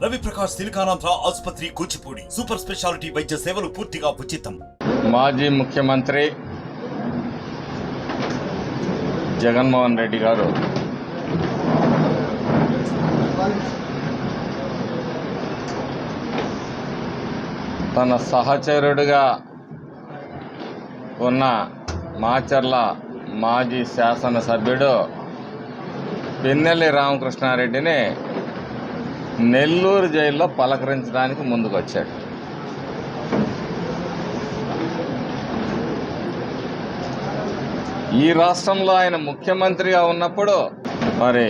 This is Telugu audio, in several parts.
రవి ప్రకాష్ సిలికానాంధ్ర ఆసుపత్రి కూచిపూడి సూపర్ స్పెషాలిటీ వైద్య సేవలు పూర్తిగా ఉచితం. మాజీ ముఖ్యమంత్రి జగన్మోహన్ రెడ్డి గారు తన సహచరుడిగా ఉన్న మాచర్ల మాజీ శాసనసభ్యుడు పిన్నెల్లి రామకృష్ణారెడ్డిని నెల్లూరు జైల్లో పలకరించడానికి ముందుకొచ్చాడు. ఈ రాష్ట్రంలో ఆయన ముఖ్యమంత్రిగా ఉన్నప్పుడు మరి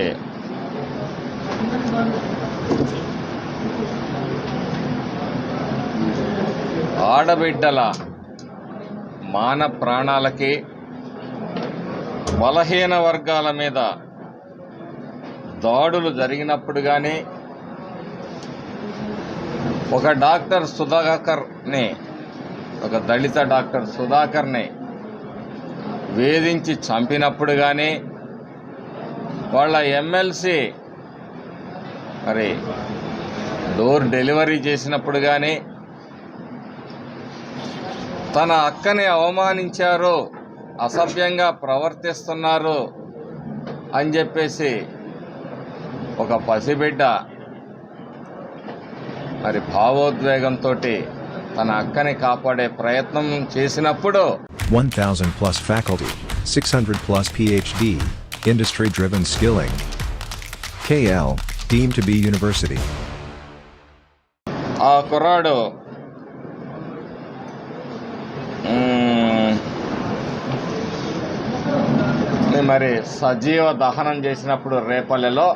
ఆడబిడ్డల మాన ప్రాణాలకి, బలహీన వర్గాల మీద దాడులు జరిగినప్పుడు కానీ, ఒక డాక్టర్ సుధాకర్ని, ఒక దళిత డాక్టర్ సుధాకర్ని వేధించి చంపినప్పుడు కానీ, వాళ్ళ ఎమ్మెల్సీ మరి డోర్ డెలివరీ చేసినప్పుడు కానీ, తన అక్కని అవమానించారు, అసభ్యంగా ప్రవర్తిస్తున్నారు అని చెప్పేసి ఒక పసిబిడ్డ మరి భావోద్వేగంతో తన అక్కని కాపాడే ప్రయత్నం చేసినప్పుడు 1,000 plus faculty, 600 plus PhD, industry driven skilling. KL, deemed to be university. ఆ కుర్రాడు మరి సజీవ దహనం చేసినప్పుడు రేపల్లెలో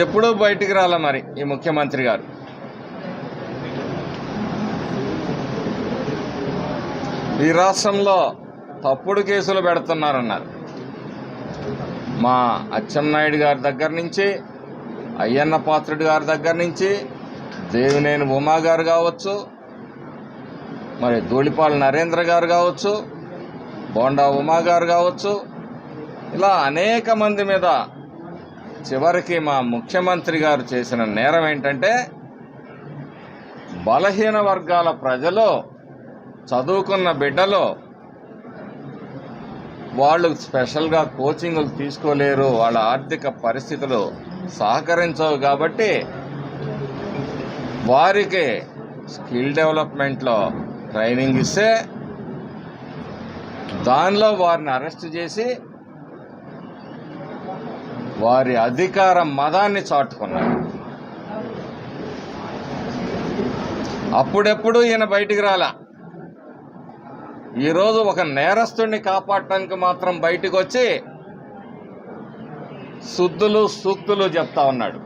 ఎప్పుడూ బయటికి రాలే మరి ఈ ముఖ్యమంత్రి గారు. ఈ రాష్ట్రంలో తప్పుడు కేసులు పెడుతున్నారన్నారు. మా అచ్చెన్నాయుడు గారి దగ్గర నుంచి, అయ్యన్న పాత్రుడి గారి దగ్గర నుంచి, దేవినేని ఉమా గారు కావచ్చు, మరి ధూళిపాల నరేంద్ర గారు కావచ్చు, బోండా ఉమా గారు కావచ్చు, ఇలా అనేక మంది మీద చివరికి మా ముఖ్యమంత్రి గారు చేసిన నేరం ఏంటంటే, బలహీన వర్గాల ప్రజలు, చదువుకున్న బిడ్డలు, వాళ్ళు స్పెషల్గా కోచింగులు తీసుకోలేరు, వాళ్ళ ఆర్థిక పరిస్థితులు సహకరించవు కాబట్టి వారికి స్కిల్ డెవలప్మెంట్లో ట్రైనింగ్ ఇస్తే దానిలో వారిని అరెస్ట్ చేసి వారి అధికార మదాన్ని చాటుకున్నారు. అప్పుడెప్పుడు ఈయన బయటికి రాలా. ఈరోజు ఒక నేరస్తుడిని కాపాడటానికి మాత్రం బయటికి వచ్చి శుద్ధులు సూక్తులు చెప్తా ఉన్నాడు,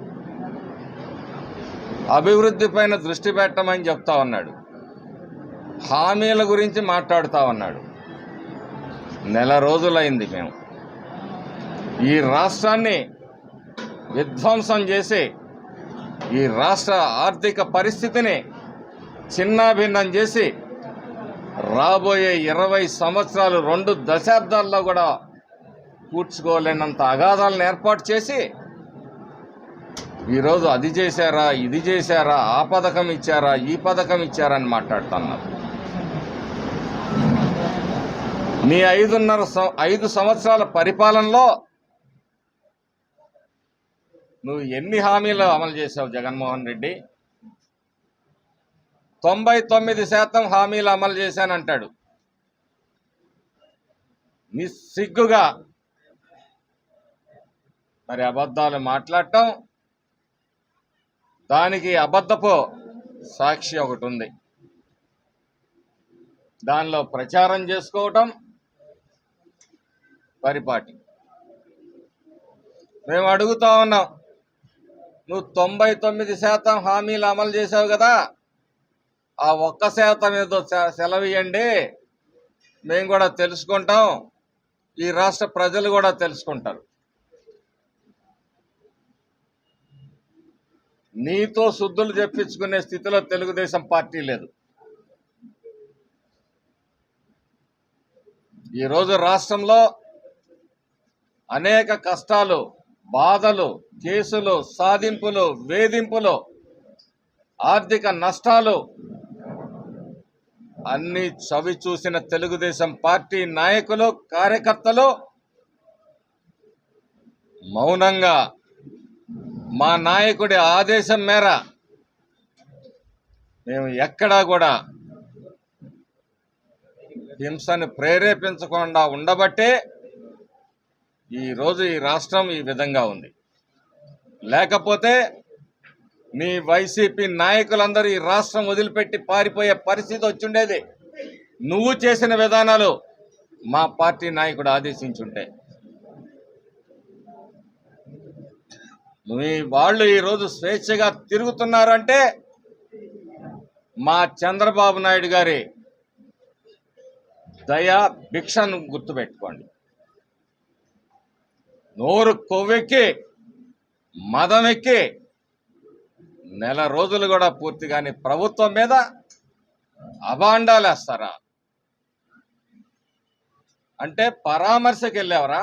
అభివృద్ధి పైన దృష్టి పెట్టమని చెప్తా ఉన్నాడు, హామీల గురించి మాట్లాడుతూ ఉన్నాడు. నెల రోజులైంది మేము ఈ రాష్ట్రాన్ని విధ్వంసం చేసి, ఈ రాష్ట్ర ఆర్థిక పరిస్థితిని చిన్నాభిన్నం చేసి, రాబోయే 20 సంవత్సరాలు 2 దశాబ్దాల్లో కూడా పూడ్చుకోలేనంత అగాధాలను ఏర్పాటు చేసి, ఈరోజు అది చేశారా, ఇది చేశారా, ఆ పథకం ఇచ్చారా, ఈ పథకం ఇచ్చారా అని మాట్లాడుతున్నారు. నీ 5 సంవత్సరాల పరిపాలనలో నువ్వు ఎన్ని హామీలు అమలు చేశావు జగన్మోహన్ రెడ్డి? 99% హామీలు అమలు చేశానంటాడు. నిస్సిగ్గుగా మరి అబద్ధాలు మాట్లాడటం, దానికి అబద్ధపు సాక్షి ఒకటి ఉంది, దానిలో ప్రచారం చేసుకోవటం పరిపాటి. మేము అడుగుతా ఉన్నాం, నువ్వు 99% హామీలు అమలు చేసావు కదా, ఆ 1% ఏదో సెలవియండి, మేము కూడా తెలుసుకుంటాం, ఈ రాష్ట్ర ప్రజలు కూడా తెలుసుకుంటారు. నీతో శుద్ధులు చెప్పించుకునే స్థితిలో తెలుగుదేశం పార్టీ లేదు. ఈరోజు రాష్ట్రంలో అనేక కష్టాలు బాధలు, కేసులు, సాధింపులు, వేధింపులు, ఆర్థిక నష్టాలు అన్ని చవి చూసిన తెలుగుదేశం పార్టీ నాయకులు, కార్యకర్తలు మౌనంగా మా నాయకుడి ఆదేశం మేర మేము ఎక్కడా కూడా హింసను ప్రేరేపించకుండా ఉండబట్టే ఈరోజు ఈ రాష్ట్రం ఈ విధంగా ఉంది. లేకపోతే మీ వైసీపీ నాయకులందరూ ఈ రాష్ట్రం వదిలిపెట్టి పారిపోయే పరిస్థితి వచ్చిండేది. నువ్వు చేసిన విధానాలు మా పార్టీ నాయకుడు ఆదేశించుంటే. వాళ్ళు ఈరోజు స్వేచ్ఛగా తిరుగుతున్నారంటే మా చంద్రబాబు నాయుడు గారి దయా భిక్షను గుర్తుపెట్టుకోండి. నోరు కొవ్వెక్కి మదమెక్కి నెల రోజులు కూడా పూర్తిగాని ప్రభుత్వం మీద అభాండాలేస్తారా? అంటే పరామర్శకి వెళ్ళావరా?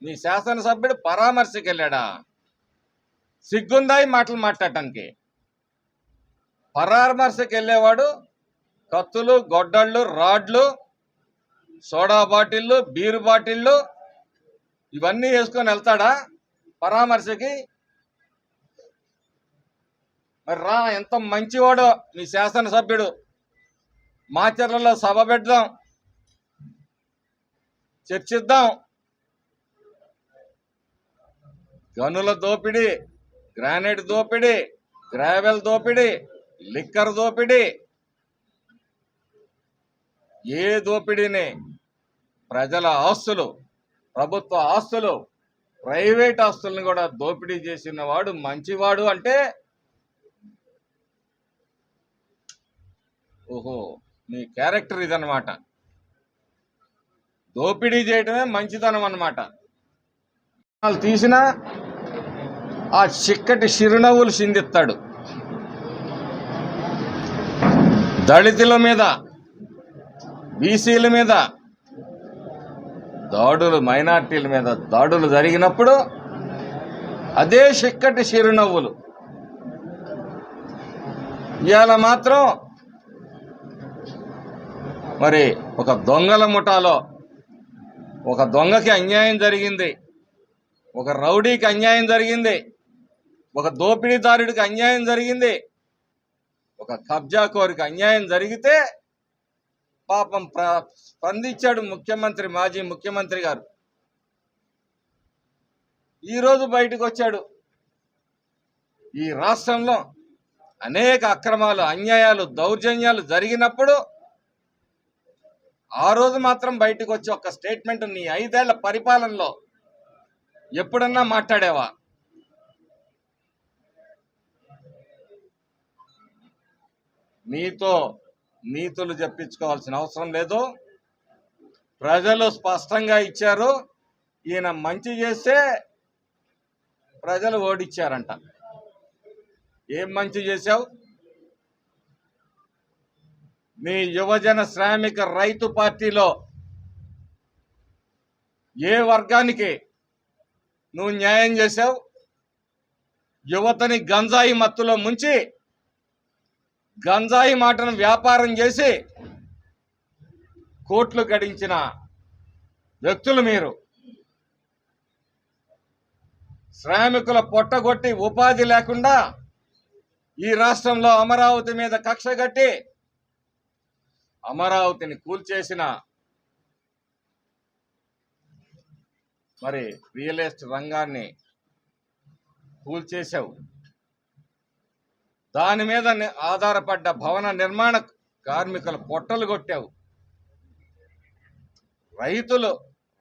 మీ శాసనసభ్యుడు పరామర్శకి వెళ్ళాడా? సిగ్గుందా ఈ మాటలు మాట్లాడటానికి? పరామర్శకి వెళ్ళేవాడు కత్తులు, గొడ్డళ్ళు, రాడ్లు, సోడా బాటిళ్ళు, బీరు బాటిళ్ళు ఇవన్నీ వేసుకొని వెళ్తాడా పరామర్శకి? మరి రా, ఎంత మంచివాడో మీ శాసనసభ్యుడు. మాచర్లలో సభ పెడదాం, చర్చిద్దాం. గనుల దోపిడీ, గ్రానైట్ దోపిడీ, గ్రావెల్ దోపిడీ, లిక్కర్ దోపిడీ, ఏ దోపిడీని ప్రజల ఆస్తులు, ప్రభుత్వ ఆస్తులు, ప్రైవేట్ ఆస్తులను కూడా దోపిడీ చేసిన వాడు మంచివాడు అంటే ఓహో మీ క్యారెక్టర్ ఇదన్నమాట. దోపిడీ చేయటమే మంచితనం అన్నమాట. వాళ్ళు తీసిన ఆ చిక్కటి చిరునవ్వులు చిందిస్తాడు. దళితుల మీద, బీసీల మీద దాడులు, మైనార్టీల మీద దాడులు జరిగినప్పుడు అదే చిక్కటి చిరునవ్వులు. ఇవాళ మాత్రం మరి ఒక దొంగల ముఠాలో ఒక దొంగకి అన్యాయం జరిగింది, ఒక రౌడీకి అన్యాయం జరిగింది, ఒక దోపిడీదారుడికి అన్యాయం జరిగింది, ఒక కబ్జాకోరికి అన్యాయం జరిగితే పాపం స్పందించాడు ముఖ్యమంత్రి, మాజీ ముఖ్యమంత్రి గారు. ఈరోజు బయటకు వచ్చాడు. ఈ రాష్ట్రంలో అనేక అక్రమాలు, అన్యాయాలు, దౌర్జన్యాలు జరిగినప్పుడు ఆ రోజు మాత్రం బయటకు వచ్చి ఒక స్టేట్మెంట్ నీ 5 ఏళ్ల పరిపాలనలో ఎప్పుడన్నా మాట్లాడావా? నీతో నీతులు చెప్పించుకోవాల్సిన అవసరం లేదు. ప్రజలు స్పష్టంగా ఇచ్చారు. ఈయన మంచి చేస్తే ప్రజలు ఓడిచ్చారంట. ఏం మంచి చేశావు? నీ యువజన శ్రామిక రైతు పార్టీలో ఏ వర్గానికి నువ్వు న్యాయం చేశావు? యువతని గంజాయి మత్తులో ముంచి గంజాయి మాటను వ్యాపారం చేసి కోట్లు గడించిన వ్యక్తులు మీరు. శ్రామికుల పొట్టగొట్టి ఉపాధి లేకుండా ఈ రాష్ట్రంలో అమరావతి మీద కక్ష కట్టి అమరావతిని కూల్చేసిన మరి రియల్ ఎస్టేట్ రంగాన్ని కూల్చేశావు. దాని మీద ఆధారపడ్డ భవన నిర్మాణ కార్మికుల పొట్టలు కొట్టావు.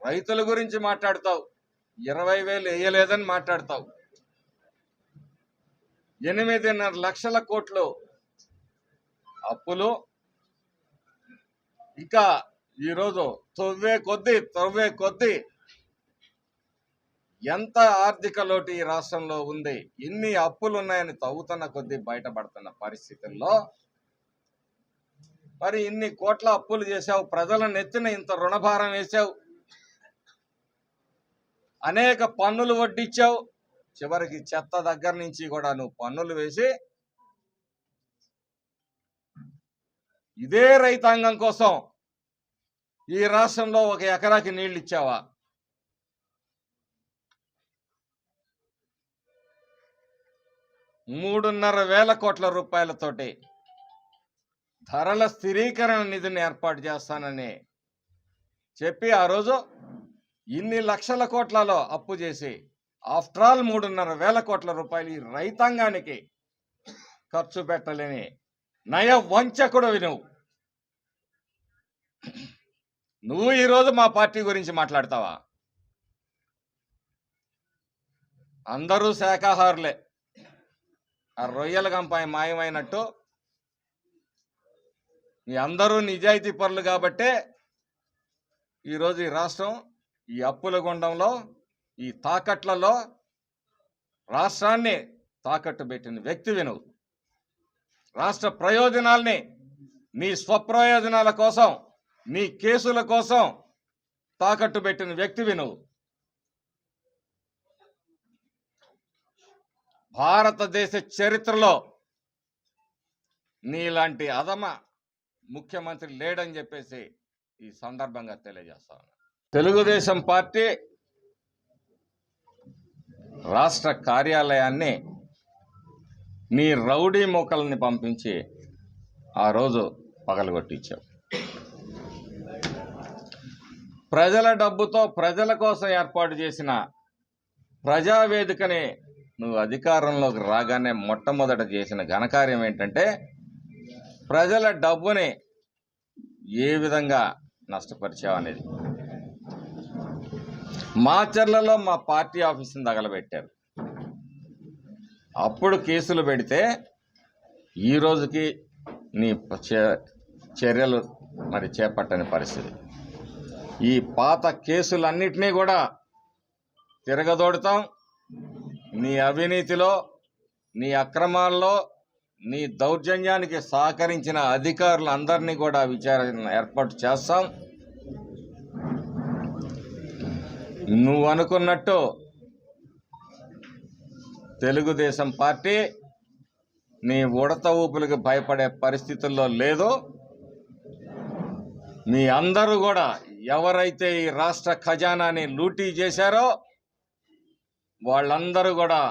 రైతుల గురించి మాట్లాడతావు. 20,000 వేయలేదని మాట్లాడతావు. 8.5 లక్షల కోట్లు అప్పులు. ఇంకా ఈరోజు తవ్వే కొద్దీ ఎంత ఆర్థిక లోటు ఈ రాష్ట్రంలో ఉంది, ఎన్ని అప్పులు ఉన్నాయని తవ్వుతున్న కొద్దీ బయటపడుతున్న పరిస్థితుల్లో మరి ఇన్ని కోట్ల అప్పులు చేశావు, ప్రజల నెత్తిన ఇంత రుణభారం వేశావు. అనేక పన్నులు వడ్డించావు. చివరికి చెత్త దగ్గర నుంచి కూడా నువ్వు పన్నులు వేసి ఇదే రైతాంగం కోసం ఈ రాష్ట్రంలో 1 ఎకరాకి నీళ్లు ఇచ్చావా? $3,500 కోట్ల ధరల స్థిరీకరణ నిధిని ఏర్పాటు చేస్తానని చెప్పి ఆ రోజు ఇన్ని లక్షల కోట్లలో అప్పు చేసి ఆఫ్టర్ ఆల్ $3,500 కోట్ల ఈ రైతాంగానికి ఖర్చు పెట్టలేని నయ వంచకుడు నువ్వు ఈరోజు మా పార్టీ గురించి మాట్లాడతావా? అందరూ శాఖాహారులే. ఆ రొయ్యల గంపాయి మాయమైనట్టు మీ అందరూ నిజాయితీ పరులు కాబట్టే ఈరోజు ఈ రాష్ట్రం ఈ అప్పుల గుండంలో, ఈ తాకట్లలో రాష్ట్రాన్ని తాకట్టు పెట్టిన వ్యక్తివి నువ్వు. రాష్ట్ర ప్రయోజనాల్ని నీ స్వప్రయోజనాల కోసం, నీ కేసుల కోసం తాకట్టు పెట్టిన వ్యక్తివి నువ్వు. భారతదేశ చరిత్రలో నీలాంటి అధమ ముఖ్యమంత్రి లేడని చెప్పేసి ఈ సందర్భంగా తెలియజేస్తా ఉన్నా. తెలుగుదేశం పార్టీ రాష్ట్ర కార్యాలయాన్ని నీ రౌడీ మూకల్ని పంపించి ఆ రోజు పగలగొట్టించావు. ప్రజల డబ్బుతో ప్రజల కోసం ఏర్పాటు చేసిన ప్రజావేదికని నువ్వు అధికారంలోకి రాగానే మొట్టమొదట చేసిన ఘనకార్యం ఏంటంటే ప్రజల డబ్బుని ఏ విధంగా నష్టపరిచావనేది. మాచర్లలో మా పార్టీ ఆఫీసుని తగలబెట్టారు. అప్పుడు కేసులు పెడితే ఈ రోజుకి నీ చర్యలు మరి చేపట్టని పరిస్థితి. ఈ పాత కేసులన్నిటినీ కూడా తిరగదోడుతాం. నీ అవినీతిలో, నీ అక్రమాల్లో, నీ దౌర్జన్యానికి సహకరించిన అధికారులందరినీ కూడా విచారణ ఏర్పాటు చేస్తాం. నువ్వు అనుకున్నట్టు తెలుగుదేశం పార్టీ నీ ఉడత ఊపులకు భయపడే పరిస్థితుల్లో లేదు. మీ అందరూ కూడా ఎవరైతే ఈ రాష్ట్ర ఖజానాని లూటీ చేశారో వాళ్ళందరూ కూడా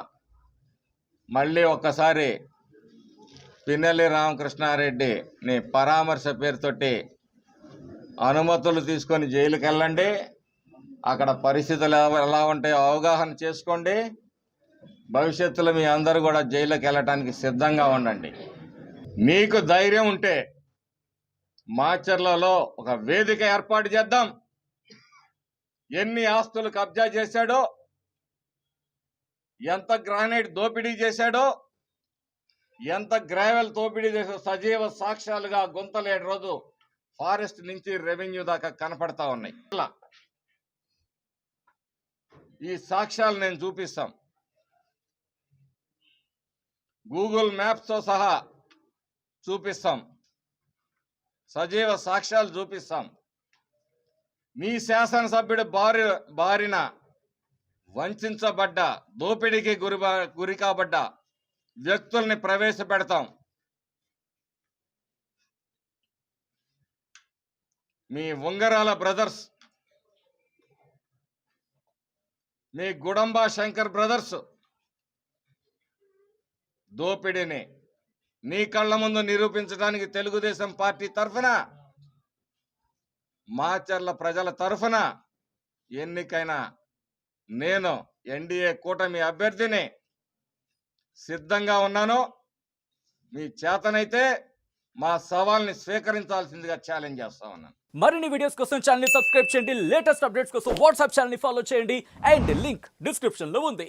మళ్ళీ ఒక్కసారి పిన్నెల్లి రామకృష్ణారెడ్డి నీ పరామర్శ పేరుతోటి అనుమతులు తీసుకొని జైలుకి వెళ్ళండి. అక్కడ పరిస్థితులు ఎలా ఉంటాయో అవగాహన చేసుకోండి. భవిష్యత్తులో మీ అందరూ కూడా జైలుకి వెళ్ళటానికి సిద్ధంగా ఉండండి. మీకు ధైర్యం ఉంటే మాచర్లలో ఒక వేదిక ఏర్పాటు చేద్దాం. ఎన్ని ఆస్తులు కబ్జా చేశాడో, ఎంత గ్రానైట్ దోపిడీ చేశాడో, ఎంత గ్రావెల్ దోపిడీ చేశాడో సజీవ సాక్ష్యాలుగా గుంతలేడు రోజు ఫారెస్ట్ నుంచి రెవెన్యూ దాకా కనపడతా ఉన్నాయి. ఈ సాక్ష్యాలు నేను చూపిస్తాం. గూగుల్ మ్యాప్స్తో సహా చూపిస్తాం. సజీవ సాక్ష్యాలు చూపిస్తాం. మీ శాసనసభ్యుడు బారిన వంచబడ్డ, దోపిడీకి గురి కాబడ్డ వ్యక్తుల్ని ప్రవేశపెడతాం. మీ ఉంగరాల బ్రదర్స్, మీ గుడంబా శంకర్ బ్రదర్స్ దోపిడీని నీ కళ్ళ ముందు నిరూపించడానికి తెలుగుదేశం పార్టీ తరఫున, మాచర్ల ప్రజల తరఫున ఎన్నికైన నేను ఎన్డీఏ కూటమి అభ్యర్థిని సిద్ధంగా ఉన్నాను. మీ చేతనైతే మా సవాల్ని స్వీకరించాల్సిందిగా ఛాలెంజ్ చేస్తా ఉన్నాను. మరిన్ని వీడియోస్ కోసం ఛానల్ ని సబ్స్క్రైబ్ చేయండి. లేటెస్ట్ అప్డేట్స్ కోసం వాట్సాప్ ఛానల్ ని ఫాలో చేయండి. అండ్ లింక్ డిస్క్రిప్షన్ లో ఉంది.